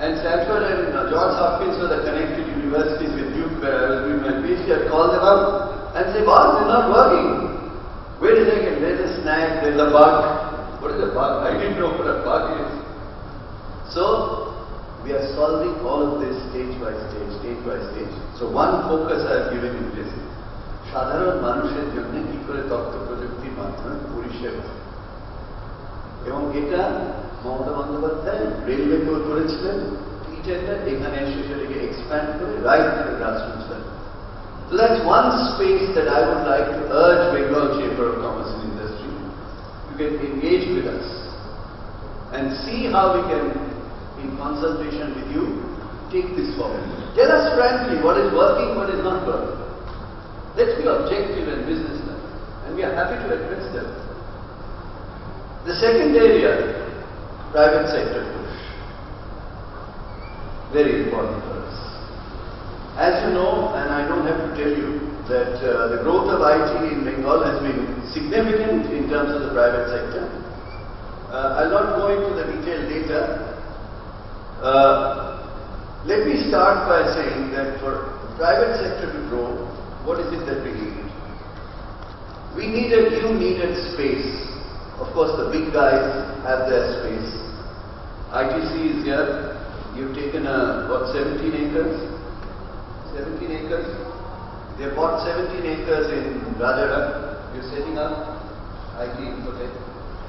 And Stanford and Johns Hopkins were the connected universities with Duke where I was doing my PhD. I'd call them up and say, boss, it's not working. Wait a second, there's a snag, there's a bug. What is a bug? I didn't know what a bug is. So, we are solving all of this stage by stage. So one focus I have given in this, সাধারণ মানুষের জন্য কি করে তথ্য প্রযুক্তির মাধ্যমে পরিষেবা। এবং এটা মমতা বন্দ্যোপাধ্যায় রেলওয়েতেও করেছিলেন, টিটেনটা এখানে এসে সেটাকে এক্সপ্যান্ড করে right to the grassroots level. So that's one space that I would like to urge Bengal Chamber of Commerce and Industry to get engaged with us and see how we can, in consultation with you, take this forward. Tell us frankly what is working, what is not working. Let's be objective and businessmen, and we are happy to address them. The second area, private sector push. Very important for us. As you know, and I don't have to tell you, that the growth of IT in Bengal has been significant in terms of the private sector. I'll not go into the detailed data. Let me start by saying that for private sector to grow, what is it that we need? We need a new needed space. Of course, the big guys have their space. ITC is here. You've taken 17 acres? 17 acres? They have bought 17 acres in Rajaram. You're setting up IT Infotech.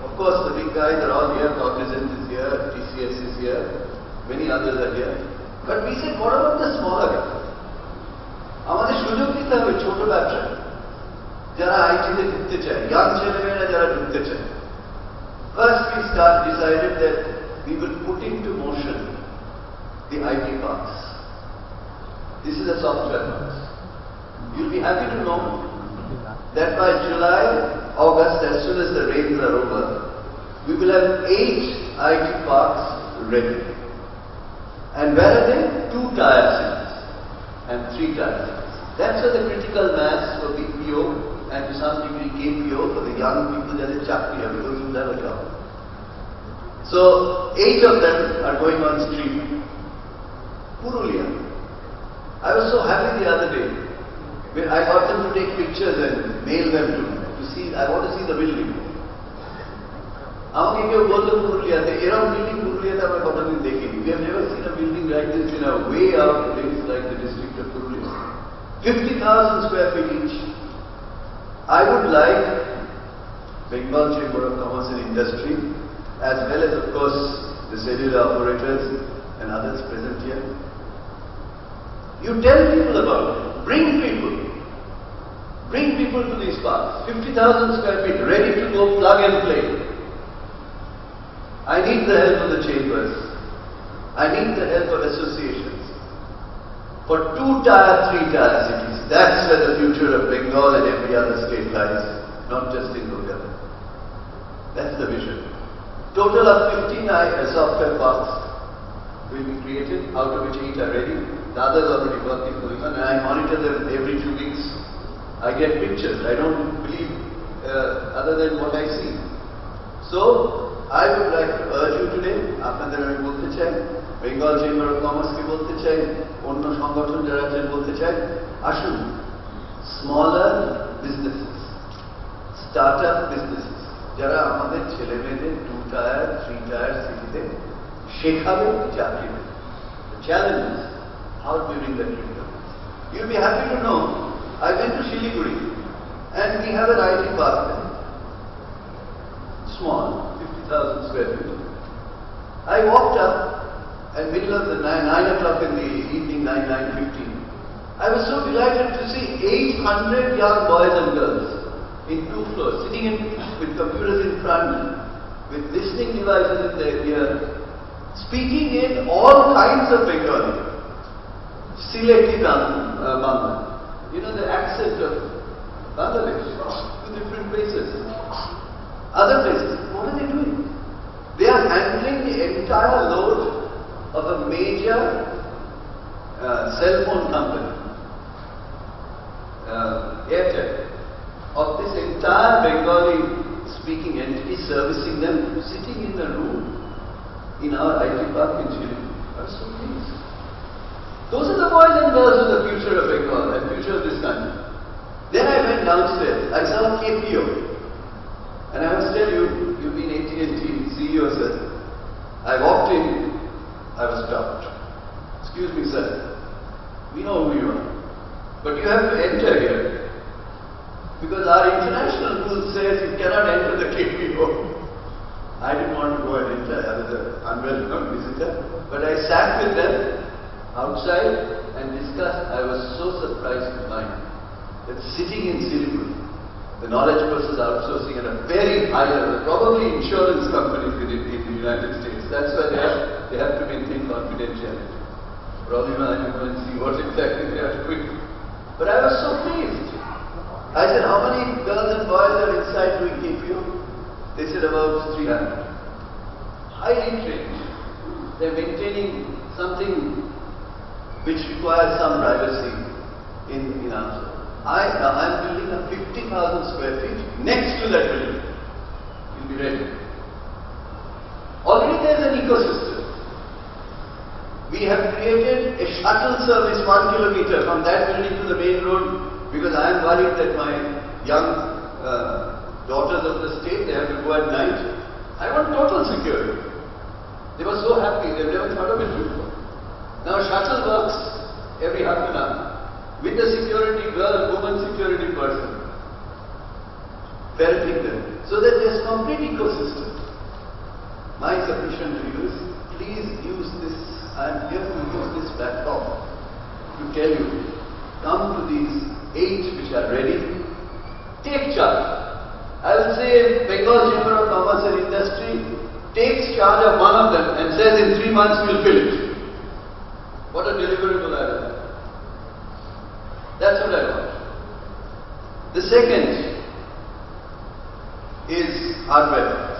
Of course, the big guys are all here. Cognizant is here. TCS is here. Many others are here. But we said, what about the smaller guys? আমাদের সুযোগ দিতে হবে ছোট ব্যবসা যারা আইটিতে ঢুকতে চায়, young ছেলেমেয়েরা যারা ঢুকতে চায়। First we decided that we will put into motion the IT parks. This is a software park. You'll be happy to know that by July, August, as soon as the rains are over, we will have 8 IT parks ready. And where are they? 2 tier cities and 3 tier cities. That's where the critical mass for BPO and to some degree KPO for the young people that are chakri because you have a job. So 8 of them are going on stream. Purulia. I was so happy the other day when I got them to take pictures and mail them to see. I want to see the building. আমাকে কেউ বললো পুরুলিয়াতে এরকম building পুরুলিয়াতে আমরা কতদিন দেখিনি। We have never seen a building like this in a way out place like the district of Purulia. 50,000 square feet each. I would like Bengal Chamber of Commerce and Industry, as well as of course the cellular operators and others present here. You tell people about it. Bring people to these parks. 50,000 square feet, ready to go plug and play. I need the help of the chambers. I need the help of associations. For 2 tier, 3 tier cities, that's where the future of Bengal and every other state lies, not just in Kolkata. That's the vision. Total of 15 software parks will be created, out of which 8 are ready. The others already working going on, and I monitor them every 2 weeks. I get pictures. I don't believe other than what I see. So, I would like to urge you today, আপনাদের আমি বলতে চাই, Bengal chamber of কমার্সকে বলতে চাই, অন্য সংগঠন যারা আছেন বলতে চাই, আসুন স্মলার বিজনেসেস, স্টার্টআপ বিজনেসেস যারা আমাদের ছেলেমেয়েদের 2 টায়ার 3 টায়ার সিটিতে শেখাবে চাকরি দেবে। Challenges, how during the critical. You'll be happy to know, I went to Shiliguri and we have an IT park there. Small, 50,000 square feet. I walked up at middle of the 9 o'clock in the evening, 9:15. I was so delighted to see 800 young boys and girls in 2 floors, sitting with computers in front, with listening devices in their ear, speaking in all kinds of Bengali. Sileti Bangla. You know the accent of Bangladesh to different places. Other places, what are they doing? They are handling the entire load of a major cell phone company, Airtel, of this entire Bengali speaking entity servicing them, sitting in a room in our IT park in Chile. I was so pleased. Those are the boys and girls of the future of Bengal and future of this country. Then I went downstairs. I saw KPO. And I must tell you, you've been AT&T CEO, sir. I walked in, I was stopped. Excuse me, sir. We know who you are. But you have to enter here. Because our international rule says you cannot enter the KPO. I didn't want to go and enter. I was an unwelcome visitor. But I sat with them outside and discussed. I was so surprised to find that sitting in Siliguri, the knowledge persons outsourcing at a very high level, probably insurance companies in the United States. That's why they have to maintain confidentiality. Probably I will go and see what exactly they are doing. But I was so pleased. I said, how many girls and boys are inside doing KPO? They said about 300. Highly trained. They're maintaining something which requires some privacy in answer. I'm building a 50,000 square feet next to that building. You'll be ready. Already there's an ecosystem. We have created a shuttle service 1 kilometer from that building to the main road, because I am worried that my young daughters of the state, they have to go at night. I want total security. They were so happy, they've never thought of it before. Now shuttle works every half an hour. With the security girl, woman security person, ferreting them, so that there's complete ecosystem. My submission to you is, please use this. I'm here to use this platform to tell you, come to these 8 which are ready, take charge. I will say Bengal Chamber of Commerce and Industry takes charge of one of them and says in 3 months we will build it. What a deliverable I have. That's what I want. The second is hardware,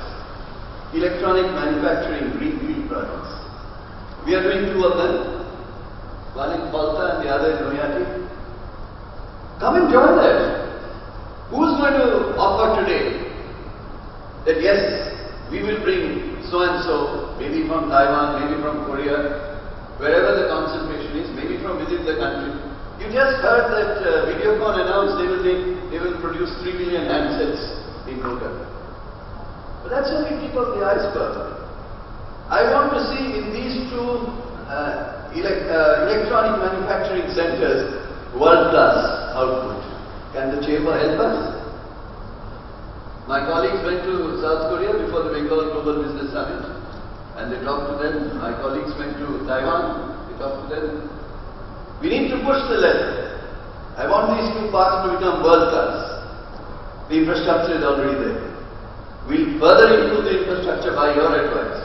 electronic manufacturing, greenfield projects. We are doing 2 of them, one in Kolta and the other in Noyati. Come and join that. Who's going to offer today that yes, we will bring so and so, maybe from Taiwan, maybe from Korea, wherever the concentration is, maybe from within the country. You just heard that Videocon announced they will produce 3 million handsets in Kolkata. But that's only tip of the iceberg. I want to see in these 2 electronic manufacturing centers world-class output. Can the chamber help us? My colleagues went to South Korea before the Bengal Global Business Summit, and they talked to them. My colleagues went to Taiwan, they talked to them. We need to push the level. I want these 2 parts to become world-class. The infrastructure is already there. We'll further improve the infrastructure by your advice.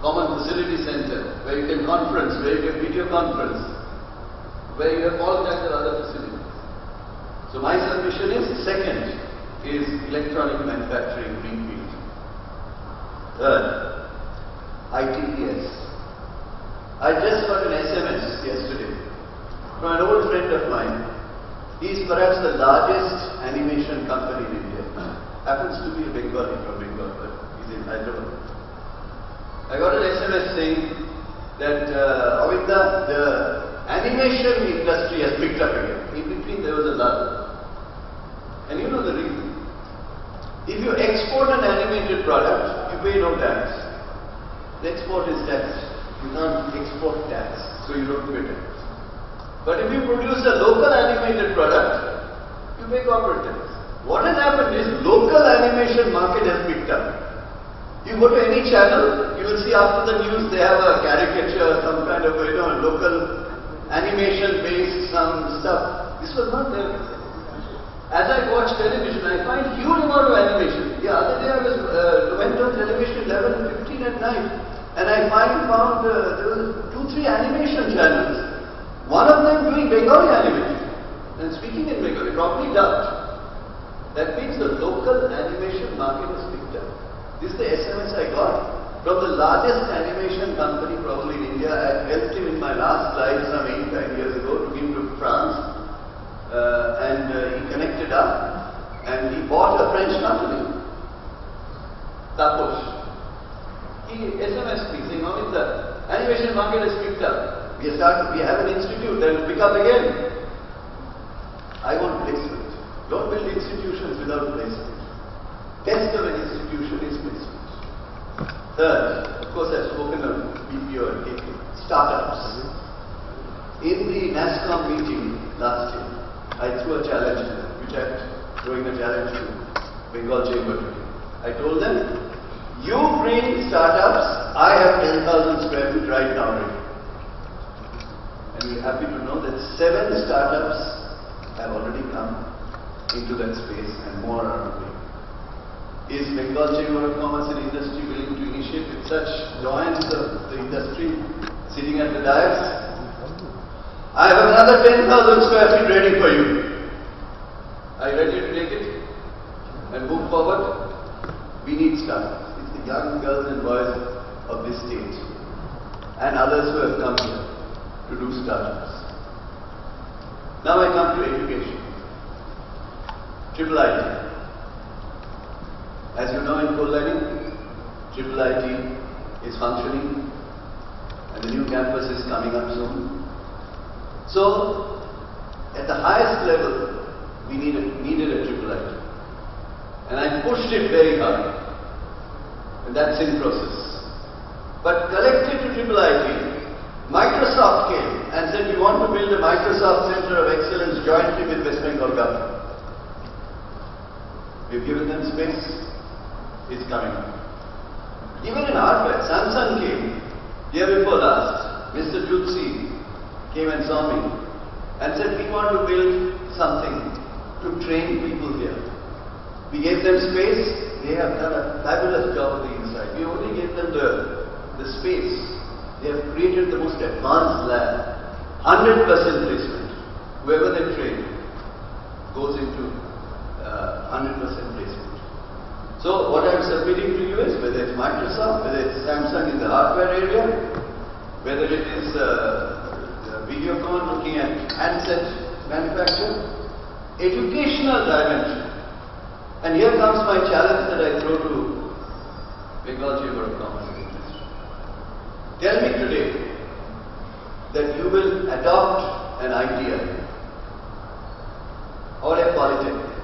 Common facility center, where you can conference, where you can video conference, where you have all kinds of other facilities. So my submission is, second is electronic manufacturing greenfield. Third, ITPS. I just got an SMS yesterday from an old friend of mine. He is perhaps the largest animation company in India. Happens to be a Bengali from Bengal, but he's in Hyderabad. I got an SMS saying that Avinda, the animation industry has picked up again. In between there was a lull. And you know the reason. If you export an animated product, you pay no tax. The export is taxed. You can't export tax, so you don't pay tax. But if you produce a local animated product, you pay corporate tax. What has happened is local animation market has picked up. You go to any channel, you will see after the news they have a caricature, some kind of local animation based some stuff. This was not there. As I watch television, I find huge amount of animation. The other day I went on television 11:15 at night. And I found there were 2-3 animation channels. One of them doing Bengali animation and speaking in Bengali, properly dubbed. That means the local animation market is picked up. This is the SMS I got from the largest animation company probably in India. I helped him in my last life some 8-9 years ago to give to France, and he connected up and he bought a French company, Taposh. He SMS me saying, Avinda, Animation market has picked up. We have an institute that will pick up again. I want placement. Don't build institutions without placement. Best of an institution is placement. Third, of course I've spoken of BPO and KK. Startups. In the NASCOM meeting last year, I threw a challenge to them, which I'm throwing a challenge to Bengal Chamber today. I told them, you bring startups, I have 10,000 square feet right now ready. And we're happy to know that 7 startups have already come into that space and more are on the way. Is Bengal Chamber of Commerce and Industry willing to initiate with such giants of the industry sitting at the dais? I have another 10,000 square feet ready for you. Are you ready to take it and move forward? We need startups. It's the young girls and boys of this state and others who have come here to do startups. Now I come to education. Triple IT. As you know, in Conclave, Triple IT is functioning and the new campus is coming up soon. So, at the highest level, we needed a Triple IT. And I pushed it very hard. And that's in process. But connected to Triple IT, Microsoft came and said, we want to build a Microsoft Center of Excellence jointly with West Bengal government. We've given them space. It's coming up. Even in hardware, Samsung came year before last. Mr. Jutsi came and saw me and said, we want to build something to train people here. We gave them space. They have done a fabulous job on the inside. We only gave them the space. They have created the most advanced lab. 100% placement. Whoever they train goes into 100% placement. So what I am submitting to you is whether it's Microsoft, whether it's Samsung in the hardware area, whether it is Videocon looking at handset manufacture, educational dimension. And here comes my challenge that I throw to Bengal Chamber of Commerce and Industry. Tell me today that you will adopt an idea or a polytechnic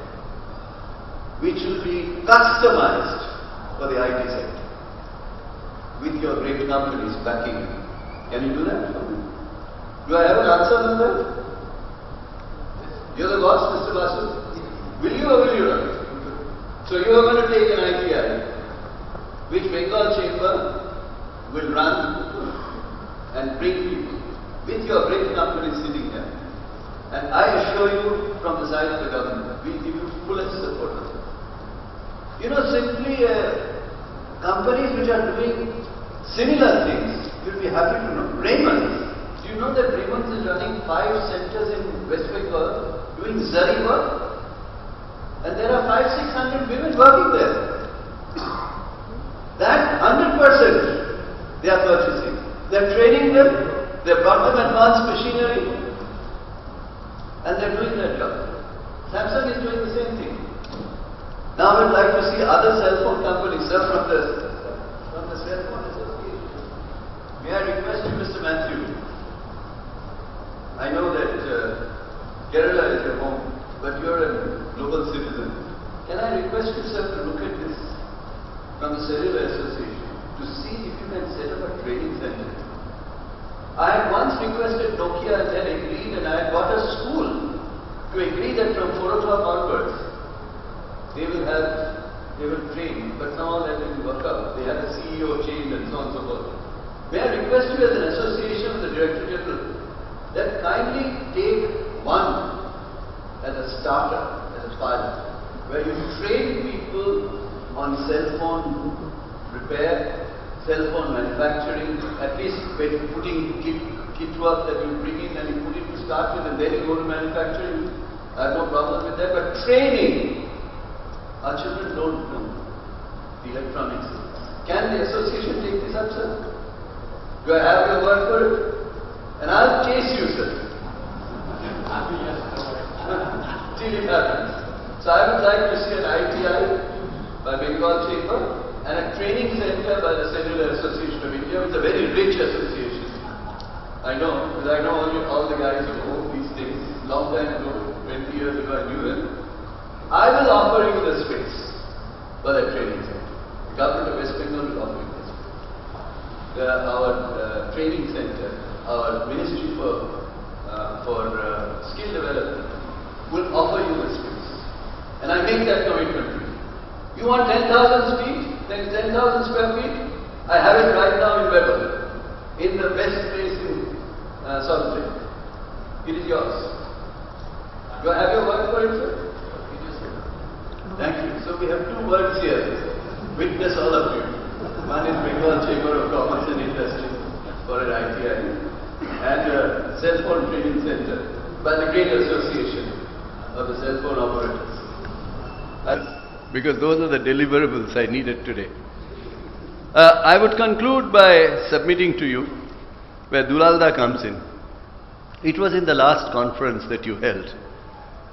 which will be customized for the IT sector with your great companies backing you. Can you do that for me? Do I have an answer on that? You're the boss, Mr. Basu. Will you or will you not? So you are going to take an idea which Bengal Chamber will run and bring people with your great companies sitting here. And I assure you from the side of the government, we give you fullest support of it. You know, simply companies which are doing similar things, you'll be happy to know. Raymond. Do you know that Raymond is running 5 centers in West Bengal doing zari work? And there are 500-600 women working there. That 100% they are purchasing. They are training them, they have got them advanced machinery, and they are doing their job. Samsung is doing the same thing. Now I would like to see other cell phone companies, sir, from the cell phone association. May I request you, Mr. Matthew? I know that Kerala is your home, but you are a global citizen. Can I request you, sir, to look at this from the Cellular Association to see if you can set up a training center? I had once requested Nokia and then agreed, and I had got a school to agree that from 4 o'clock onwards they will train, but somehow that didn't work out. They had a CEO change and so on and so forth. May I request you as an association of the Director General that kindly take one as a starter, as a pilot, where you train people on cell phone repair, cell phone manufacturing, at least when you're putting kit work that you bring in and you put it to start with and then you go to manufacturing. I have no problem with that, but training, our children don't know the electronics. Can the association take this up, sir? Do I have your word for it? And I'll chase you, sir. Till it happens. So I would like to see an ITI by Bengal Chamber and a training center by the Cellular Association of India, which is a very rich association. I know, because I know all the guys who own these things. Long time ago, 20 years ago, I knew them. I will offer you the space for that training center. The government of West Bengal will offer you the space. Our training center, our Ministry for Skill Development will offer you the space. And I make that commitment to you. You want 10,000 feet? 10,000 square feet? I have it right now in Weber, in the best place in South Lake. It is yours. Do I have your word for it, sir? Thank you. So we have two words here. Witness all of you. One is Bengal Chamber of Commerce and Industry for an ITI, and a cell phone training center by the Great Association of the Cell Phone Operators. Because those are the deliverables I needed today. I would conclude by submitting to you where Dulalda comes in. It was in the last conference that you held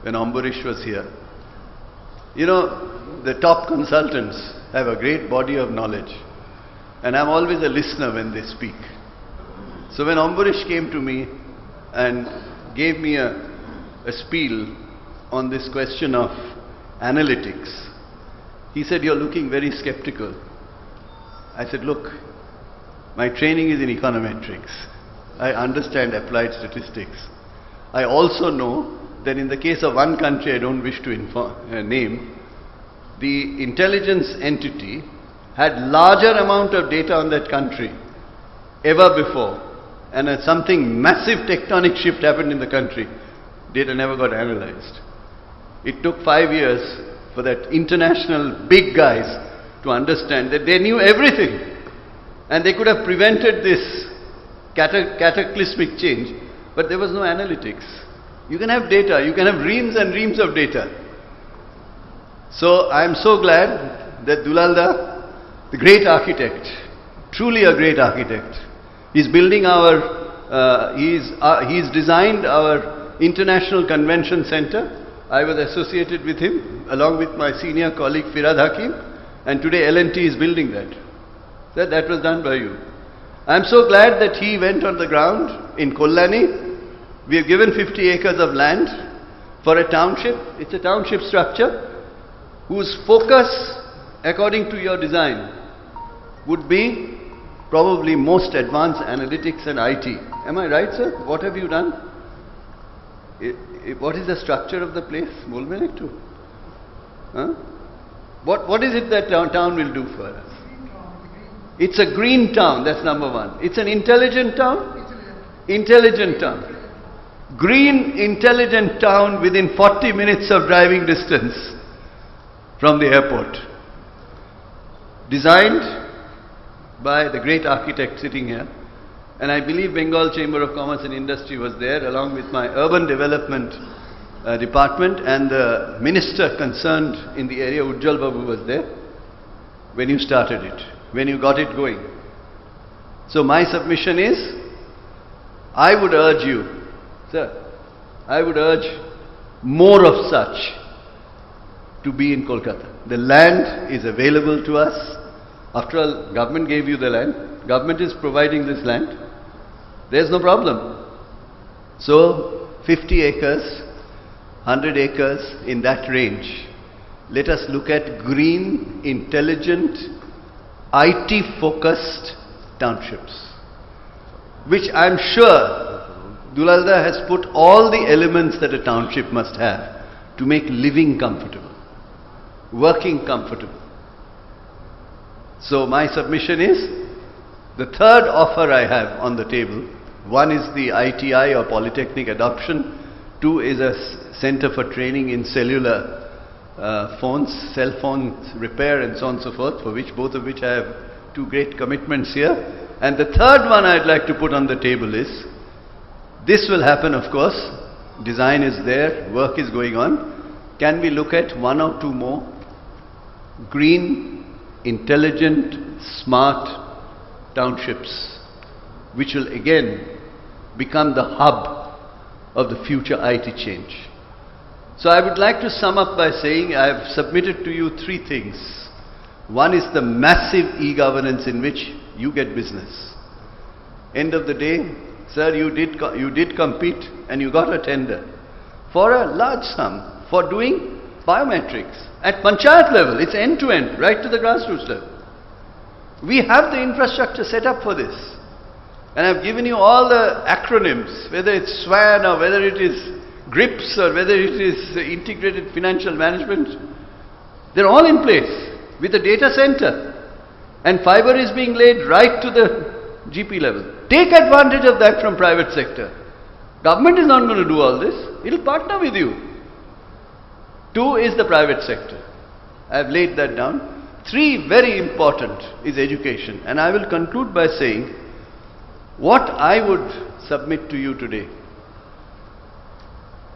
when Ambarish was here. You know, the top consultants have a great body of knowledge, and I'm always a listener when they speak. So when Ambarish came to me and gave me a spiel on this question of analytics, he said, "You're looking very skeptical." I said, "Look, my training is in econometrics. I understand applied statistics. I also know that in the case of one country I don't wish to name, the intelligence entity had larger amount of data on that country ever before, and something massive tectonic shift happened in the country. Data never got analyzed. It took 5 years for that international big guys to understand that they knew everything, and they could have prevented this cataclysmic change, but there was no analytics. You can have data, you can have reams and reams of data." So I am so glad that Dulalda, the great architect, truly a great architect, he's building he's designed our International Convention Center. I was associated with him along with my senior colleague Firad Hakim, and today L&T is building that. That was done by you. I am so glad that he went on the ground in Kollani. We have given 50 acres of land for a township. It's a township structure whose focus, according to your design, would be probably most advanced analytics and IT. Am I right, sir? What have you done? What is the structure of the place? Bolben ektu? Huh? What is it that town will do for us? It's a green town, that's number one. It's an intelligent town? Intelligent town. Green, intelligent town within 40 minutes of driving distance from the airport. Designed by the great architect sitting here. And I believe Bengal Chamber of Commerce and Industry was there along with my urban development department, and the minister concerned in the area, Ujjal Babu, was there when you started it, when you got it going. So my submission is, I would urge you, sir, I would urge more of such to be in Kolkata. The land is available to us. After all, government gave you the land. Government is providing this land. There's no problem. So 50 acres, 100 acres, in that range. Let us look at green, intelligent, IT-focused townships, which I'm sure Dulalda has put all the elements that a township must have to make living comfortable, working comfortable. So my submission is, the third offer I have on the table, one is the ITI or Polytechnic adoption, two is a center for training in cellular phones, cell phones repair and so on and so forth, for which both of which I have two great commitments here. And the third one I'd like to put on the table is, this will happen of course, design is there, work is going on. Can we look at one or two more green, intelligent, smart townships, which will again become the hub of the future IT change? So I would like to sum up by saying I have submitted to you three things. One is the massive e-governance in which you get business. End of the day, Sir, you did compete and you got a tender for a large sum for doing biometrics at panchayat level. It's end to end, right to the grassroots level. We have the infrastructure set up for this. And I've given you all the acronyms, whether it's SWAN or whether it is GRIPS or whether it is integrated financial management. They're all in place with a data center. And fiber is being laid right to the GP level. Take advantage of that from private sector. Government is not going to do all this. It'll partner with you. 2 is the private sector. I've laid that down. 3, very important, is education. And I will conclude by saying, what I would submit to you today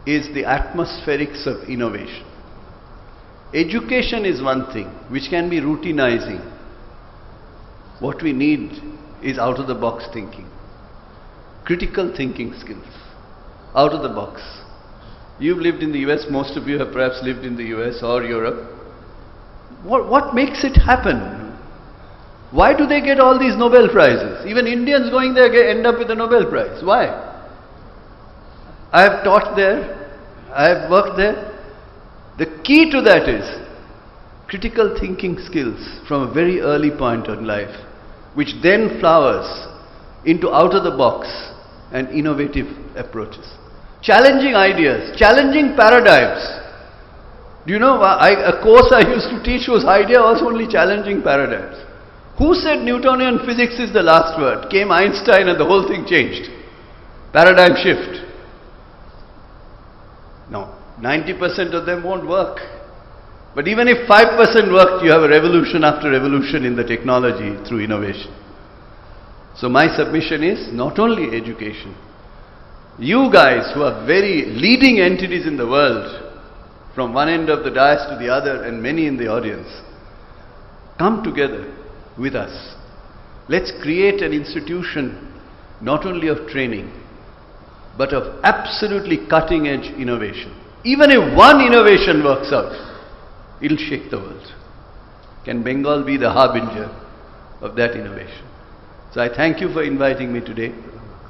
is the atmospherics of innovation. Education is one thing which can be routinizing. What we need is out-of-the-box thinking, critical thinking skills, out of the box. You've lived in the US, most of you have perhaps lived in the US or Europe. What makes it happen? Why do they get all these Nobel Prizes? Even Indians going there end up with a Nobel Prize. Why? I have taught there, I have worked there. The key to that is critical thinking skills from a very early point in life, which then flowers into out-of-the-box and innovative approaches. Challenging ideas, challenging paradigms. Do you know, a course I used to teach whose idea was only challenging paradigms. Who said Newtonian physics is the last word? Came Einstein and the whole thing changed. Paradigm shift. No, 90% of them won't work. But even if 5% worked, you have a revolution after revolution in the technology through innovation. So my submission is not only education. You guys who are very leading entities in the world, from one end of the dais to the other and many in the audience, come together with us. Let's create an institution not only of training, but of absolutely cutting edge innovation. Even if one innovation works out, it'll shake the world. Can Bengal be the harbinger of that innovation? So I thank you for inviting me today,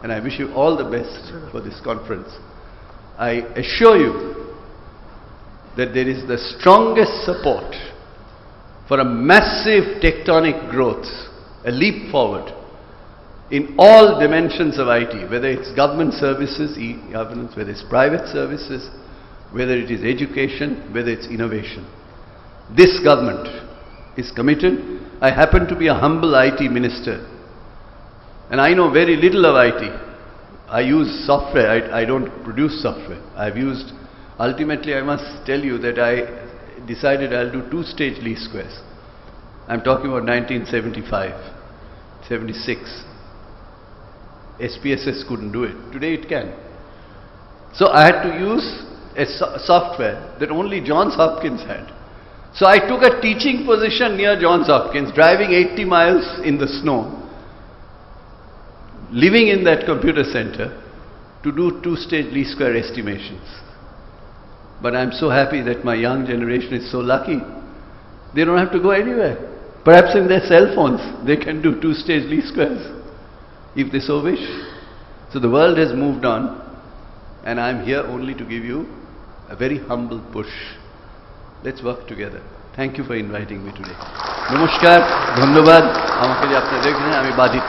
and I wish you all the best for this conference. I assure you that there is the strongest support for a massive tectonic growth, a leap forward in all dimensions of IT, whether it's government services, e-governance, whether it's private services, whether it is education, whether it's innovation. This government is committed. I happen to be a humble IT minister, and I know very little of IT. I use software, I don't produce software. I've used, ultimately I must tell you that I decided I'll do 2-stage least squares. I'm talking about 1975, 76. SPSS couldn't do it. Today it can. So I had to use a software that only Johns Hopkins had. So I took a teaching position near Johns Hopkins, driving 80 miles in the snow, living in that computer center to do 2-stage least square estimations. But I'm so happy that my young generation is so lucky. They don't have to go anywhere. Perhaps in their cell phones they can do 2-stage least squares, if they so wish. So the world has moved on, and I'm here only to give you a very humble push. Let's work together. Thank you for inviting me today. Namaskar, dhanyabad. আমাকে যে আপনারা দেখছেন আমি বাধিত।